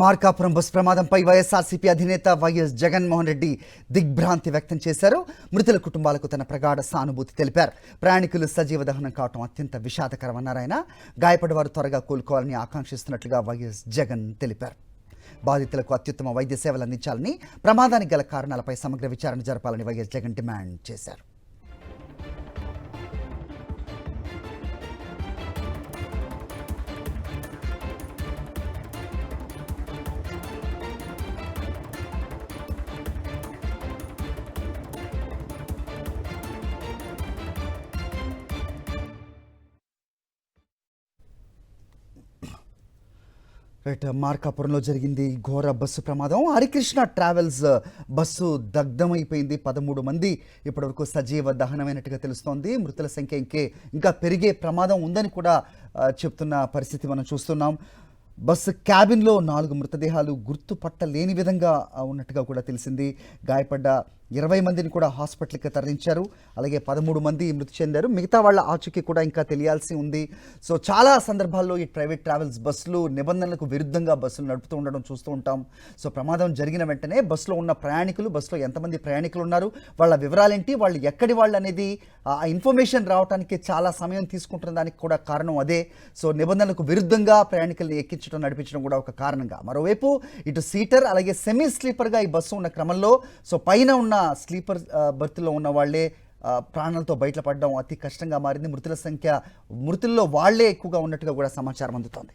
Markapuram bus ప్రమాదంపై వైఎస్ఆర్సీపీ అధినేత YS Jaganmohan Reddy దిగ్భ్రాంతి వ్యక్తం చేశారు. మృతుల కుటుంబాలకు తన ప్రగాఢ సానుభూతి తెలిపారు. ప్రయాణికులు సజీవ దహనం కావడం అత్యంత విషాదకరమన్నారు ఆయన. గాయపడ్డవారు త్వరగా కోలుకోవాలని ఆకాంక్షిస్తున్నట్లుగా వైఎస్ జగన్ తెలిపారు. బాధితులకు అత్యుత్తమ వైద్య సేవలు అందించాలని, ప్రమాదానికి గల కారణాలపై సమగ్ర విచారణ జరపాలని వైఎస్ జగన్ డిమాండ్ చేశారు. మార్కాపురంలో జరిగింది ఘోర బస్సు ప్రమాదం. Harikrishna travels bus దగ్ధమైపోయింది. 13 మంది ఇప్పటివరకు సజీవ దహనమైనట్టుగా తెలుస్తోంది. మృతుల సంఖ్య ఇంకా పెరిగే ప్రమాదం ఉందని కూడా చెప్తున్న పరిస్థితి మనం చూస్తున్నాం. బస్సు క్యాబిన్లో 4 మృతదేహాలు గుర్తుపట్టలేని విధంగా ఉన్నట్టుగా కూడా తెలిసింది. గాయపడ్డ 20 మందిని కూడా హాస్పిటల్కి తరలించారు. అలాగే 13 మంది మృతి చెందారు. మిగతా వాళ్ళ ఆచూకీ కూడా ఇంకా తెలియాల్సి ఉంది. సో చాలా సందర్భాల్లో ఈ ప్రైవేట్ ట్రావెల్స్ బస్సులు నిబంధనలకు విరుద్ధంగా బస్సులు నడుపుతూ ఉండడం చూస్తూ ఉంటాం. సో ప్రమాదం జరిగిన వెంటనే బస్సులో ఉన్న ప్రయాణికులు, బస్సులో ఎంతమంది ప్రయాణికులు ఉన్నారు, వాళ్ళ వివరాలేంటి, వాళ్ళు ఎక్కడి వాళ్ళు అనేది ఆ ఇన్ఫర్మేషన్ రావడానికి చాలా సమయం తీసుకుంటున్న దానికి కూడా కారణం అదే. సో నిబంధనలకు విరుద్ధంగా ప్రయాణికుల్ని ఎక్కించడం, నడిపించడం కూడా ఒక కారణంగా. మరోవైపు ఇటు సీటర్ అలాగే సెమీ స్లీపర్గా ఈ బస్సు ఉన్న క్రమంలో సో పైన ఉన్న స్లీపర్ బర్త్లో ఉన్న వాళ్లే ప్రాణాలతో బయటపడడం అతి కష్టంగా మారింది. మృతుల్లో వాళ్లే ఎక్కువగా ఉన్నట్టుగా కూడా సమాచారం అందుతోంది.